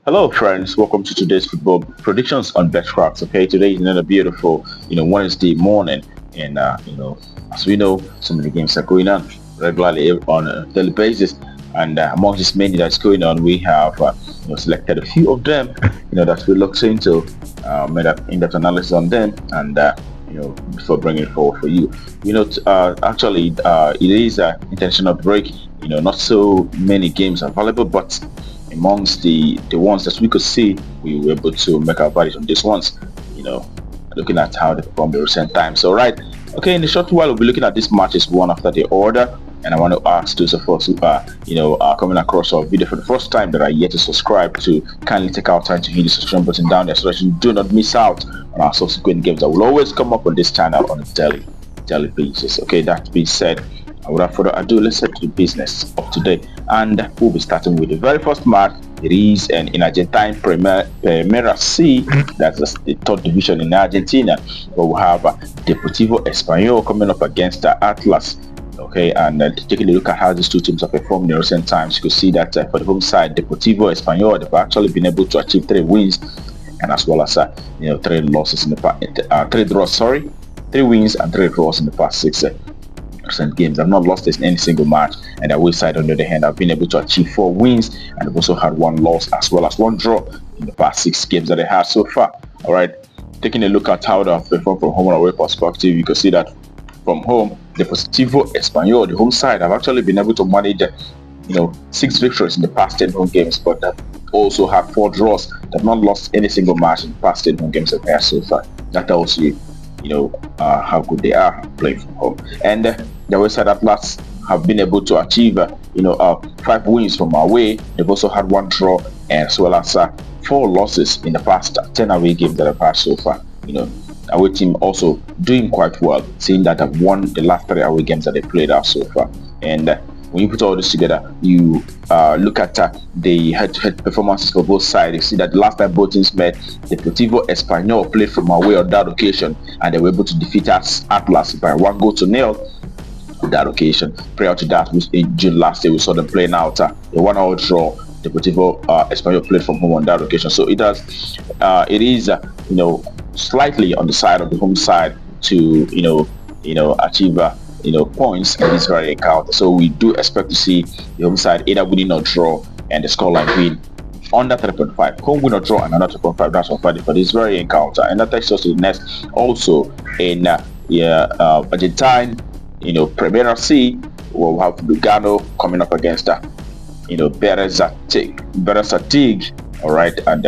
Hello, friends. Welcome to today's football predictions on Betkraft. Okay, today is another beautiful, Wednesday morning, and as we know, so many games are going on regularly on a daily basis. And among this many that's going on, we have selected a few of them, that we looked into, made an in-depth analysis on them, and before bringing it forward for you. It is an intentional break. Not so many games available, but amongst the ones that we could see, we were able to make our bodies on these ones, you know, looking at how they performed in recent times. So, right, okay, in the short while, we'll be looking at these matches one after the other. And I want to ask those of us who are coming across our video for the first time that are yet to subscribe to kindly take our time to hit the subscription button down there so that you do not miss out on our subsequent games that will always come up on this channel on a daily basis. Okay, that being said, without further ado, let's get to the business of today, and we'll be starting with the very first match. It is in Argentine Palmeiras C, that's the third division in Argentina, where we have Deportivo Espanol coming up against Atlas. Okay, and taking a look at how these two teams have performed in recent times, you can see that for the home side, Deportivo Espanol, they've actually been able to achieve 3 wins, and as well as 3 losses in the past, 3 draws. 3 wins and 3 draws in the past 6 recent games. I've not lost this in any single match, and their way side, on the other hand, have been able to achieve 4 wins, and they've also had 1 loss as well as 1 draw in the past 6 games that they had so far. All right, taking a look at how they have performed from home and away perspective, you can see that from home, Deportivo Espanol, the home side, have actually been able to manage 6 victories in the past 10 home games, but they've also had 4 draws. They've not lost any single match in the past 10 home games they've had so far. That tells you how good they are playing from home. And the West Side Atlas have been able to achieve 5 wins from away. They've also had 1 draw, as well as 4 losses in the past 10 away games that they've had so far. Away team also doing quite well, seeing that they've won the last 3 away games that they played out so far. And when you put all this together, you look at the head-to-head performances for both sides. You see that the last time both teams met, Deportivo Espanol played from away on that occasion, and they were able to defeat Atlas by 1-0 on that occasion. Prior to that, in June last year, we saw them playing out a 1-1 draw. Deportivo Espanol played from home on that occasion. So it is slightly on the side of the home side to achieve points in this very encounter. So we do expect to see the home side either winning or draw, and the scoreline being under 3.5. Home win or draw and under 3.5. That's what for this very encounter. And that takes us to the next. Also in Argentine, Primera C, we'll have Lugano coming up against Berazategui. All right, and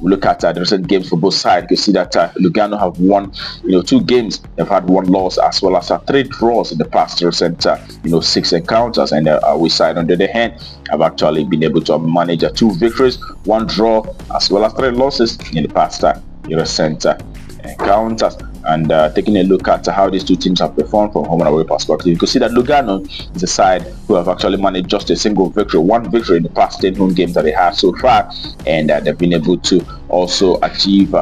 we look at the recent games for both sides. You can see that Lugano have won 2 games. They've had 1 loss as well as 3 draws in the past recent 6 encounters, and we side, on the other hand, have actually been able to manage 2 victories, 1 draw as well as 3 losses in the past recent encounters. And taking a look at how these two teams have performed from home and away perspective, you can see that Lugano is a side who have actually managed just a single victory, 1 victory in the past 10 home games that they had so far, and they've been able to also achieve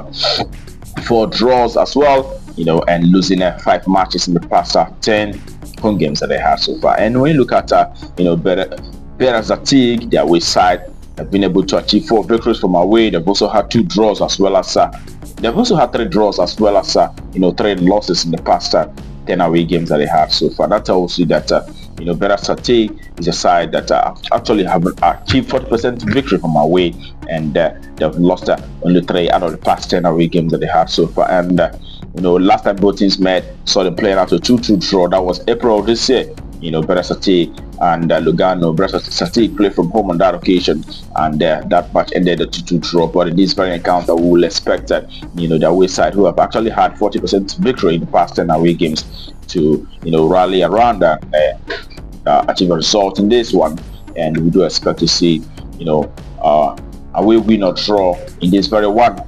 4 draws as well, and losing 5 matches in the past 10 home games that they had so far. And when you look at Berazategui, their away side, have been able to achieve 4 victories from away. They've also had 2 draws as well as they've also had 3 draws as well as 3 losses in the past 10 away games that they have so far. That tells you that Berazategui is a side that actually have achieved 40% victory from away, and they've lost only 3 out of the past 10 away games that they had so far. And last time both teams met, saw them playing out a 2-2 draw. That was April of this year. Berazategui and Lugano. Berazategui played from home on that occasion, and that match ended a 2-2 draw. But in this very encounter, we will expect that the away side, who have actually had 40% victory in the past 10 away games, to rally around and achieve a result in this one. And we do expect to see away win or draw in this very one,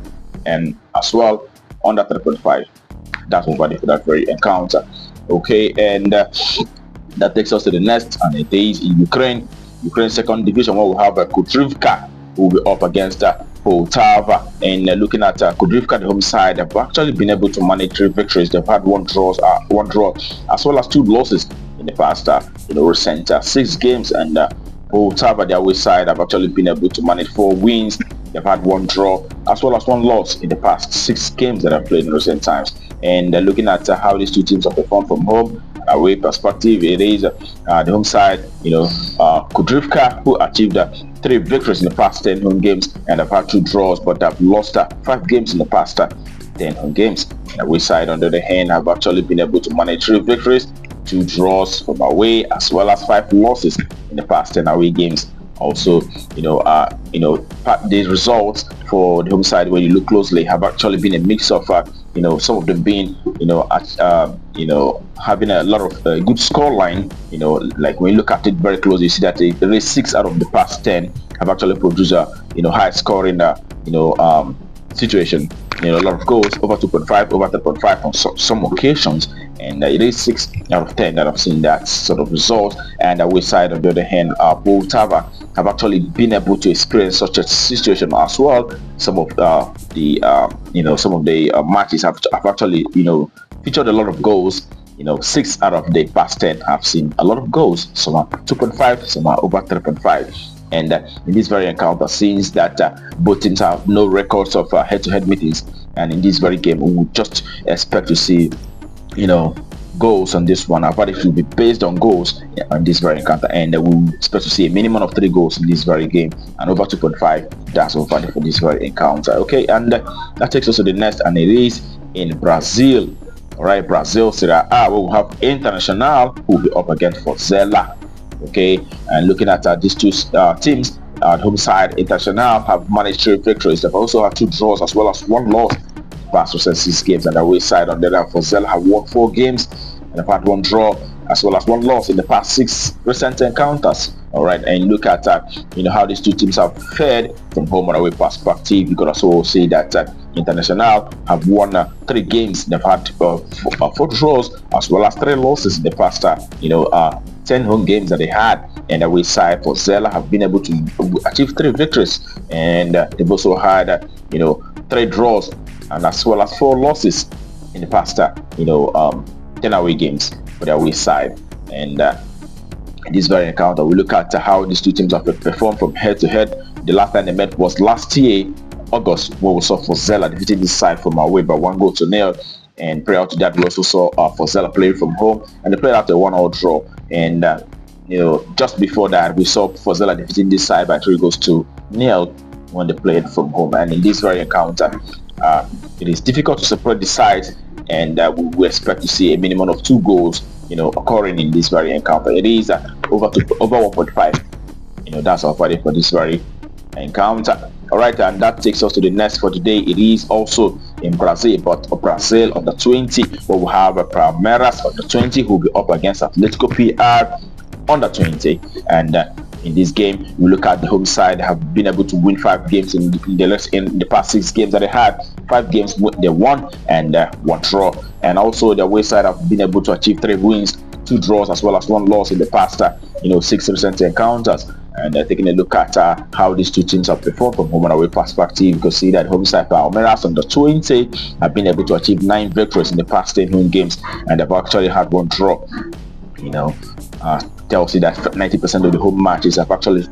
and as well under 3.5. That's what for that very encounter. Okay, and that takes us to the next, and it is in Ukraine second division, where we have Kudrivka, who will be up against Poltava. And looking at Kudrivka, the home side, have actually been able to manage 3 victories. They've had 1 draw as well as 2 losses in the past recent 6 games. And Poltava, their away side, have actually been able to manage 4 wins They've had one draw as well as one loss in the past 6 games that I've played in recent times. And looking at how these two teams have performed from home and away perspective, it is the home side, Kudrivka, who achieved 3 victories in the past 10 home games, and have had 2 draws, but have lost 5 games in the past 10 home games. And away side, on the other hand, have actually been able to manage 3 victories, 2 draws from away, as well as 5 losses in the past 10 away games. Also, the results for the home side, when you look closely, have actually been a mix of some of them being having a lot of good score line. Like when you look at it very closely, you see that there is 6 out of the past 10 have actually produced a high scoring situation. A lot of goals, over 2.5, over 3.5 on some occasions, and it is 6 out of 10 that I've seen that sort of result. And away side, on the other hand, Poltava have actually been able to experience such a situation as well. Some of the matches have actually featured a lot of goals. 6 out of the past 10 have seen a lot of goals. Some are 2.5, some are over 3.5. And in this very encounter, since that both teams have no records of head-to-head meetings, and in this very game, we would just expect to see, goals on this one. Our verdict will be based on goals on this very encounter, and we expect to see a minimum of 3 goals in this very game, and over 2.5. That's our verdict for this very encounter. Okay, and that takes us to the next, and it is in Brazil. All right, Brazil Serie A. We will have Internacional, who will be up against Fortaleza. Okay, and looking at these two teams, at home side, Internacional have managed 3 victories. They've also had 2 draws as well as 1 loss past recent 6 games. And the away side, on the other hand, Fortaleza have won 4 games and have had 1 draw as well as 1 loss in the past 6 recent encounters. All right, and look at how these two teams have fared from home and away perspective. You could also say that Internacional have won 3 games. They've had 4 draws as well as 3 losses in the past 10 home games that they had. And away side, Fortaleza have been able to achieve 3 victories, and they've also had 3 draws and as well as 4 losses in the past 10 away games for the away side. And in this very encounter, we look at how these two teams have performed from head to head. The last time they met was last year, August, where we saw Fortaleza defeating this side from away by 1-0. And prior to that, we also saw Fortaleza playing from home, and they played out a 1-1 draw. And just before that, we saw Fortaleza defeating this side by 3-0 when they played from home. And in this very encounter, it is difficult to separate the sides, and we expect to see a minimum of 2 goals occurring in this very encounter. It is over 1.5. That's our verdict for this very encounter. All right, and that takes us to the next for today. It is also in Brazil, but Brazil under 20, where we have Palmeiras under 20 who will be up against Athletico-PR under 20. And in this game, we look at the home side have been able to win 5 games in the past 6 games that they had. 5 games they won and 1 draw. And also the away side have been able to achieve 3 wins, 2 draws as well as 1 loss in the past 6 recent encounters. And taking a look at how these two teams have performed from home and away perspective, you can see that home side Palmeiras under 20 have been able to achieve 9 victories in the past 10 home games, and they've actually had 1 draw. Tells you that 90% of the home matches have actually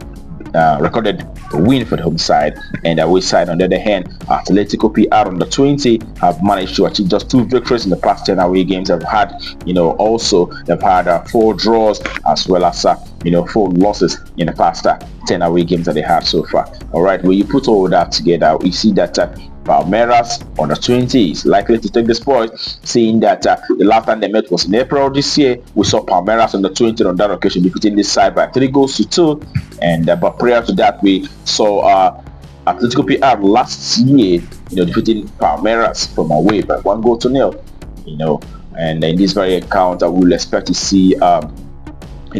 recorded a win for the home side. And the away side, on the other hand, Athletico-PR under 20 have managed to achieve just 2 victories in the past 10 away games. They've had, also they've had 4 draws as well as 4 losses in the past 10 away games that they had so far. All right, when you put all that together, we see that Palmeiras under 20 is likely to take the spoils, seeing that the last time they met was in April this year. We saw Palmeiras under 20 on that occasion defeating this side by 3-2, and but prior to that we saw Athletico-PR last year defeating Palmeiras from away by 1-0. And in this very encounter we will expect to see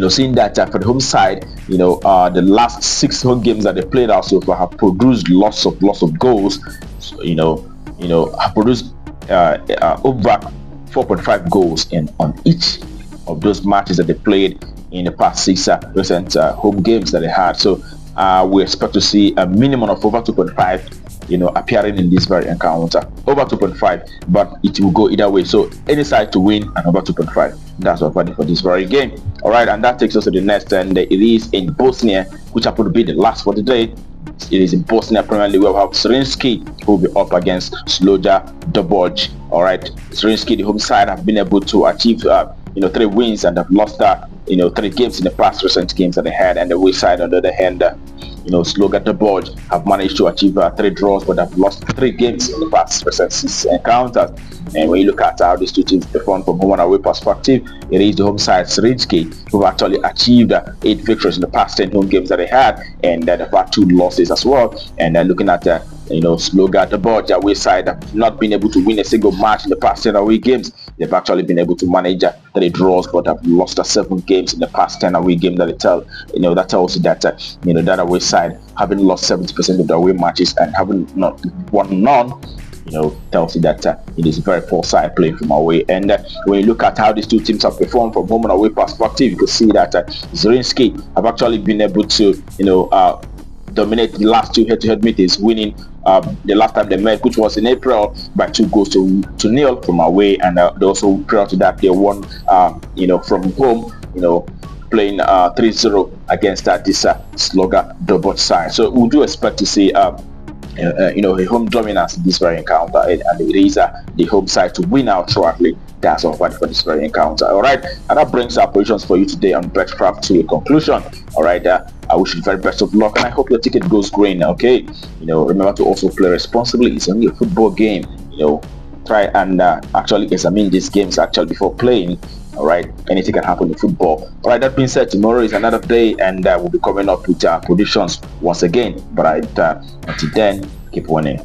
seeing that for the home side, the last 6 home games that they played out so far have produced lots of goals. Have produced over 4.5 goals on each of those matches that they played in the past 6 recent home games that they had. So we expect to see a minimum of over 2.5. Appearing in this very encounter, over 2.5, but it will go either way. So any side to win and over 2.5. That's our verdict for this very game. All right, and that takes us to the next, and it is in Bosnia, which happened to be the last for the day. It is in Bosnia Premier League. We'll have Zrinjski, who will be up against Sloga Doboj. All right, Zrinjski, the home side, have been able to achieve 3 wins and have lost 3 games in the past recent games that they had. And the away side, on the other hand, Sloga Doboj have managed to achieve 3 draws, but have lost 3 games in the past recent 6 encounters. And when you look at how these two teams perform from home and away perspective, it is the home side Zrinjski who have actually achieved 8 victories in the past 10 home games that they had, and they've had 2 losses as well. And looking at Sloga Doboj, the away side, have not been able to win a single match in the past 10 away games. They've actually been able to manage 3 draws, but have lost 7 games in the past 10 away games. That tells you that that away side, having lost 70% of the away matches and having not won none, tells you that it is a very poor side playing from away. And when you look at how these two teams have performed from home and away perspective, you can see that Zrinjski have actually been able to dominate the last 2 head-to-head meetings, winning the last time they met, which was in April, by 2 goals to nil from away. And they also, prior to that, they won from home, playing 3-0 against this Sloga Doboj side. So we do expect to see a home dominance in this very encounter, and it is the home side to win outrightly. That's all for this very encounter. All right, and that brings our positions for you today on Betkraft to a conclusion. All right, I wish you the very best of luck, and I hope your ticket goes green. Okay, remember to also play responsibly. It's only a football game. Try and actually examine these games before playing. All right, anything can happen in football. All right, that being said, tomorrow is another day, and we'll be coming up with predictions once again. But until then, keep winning.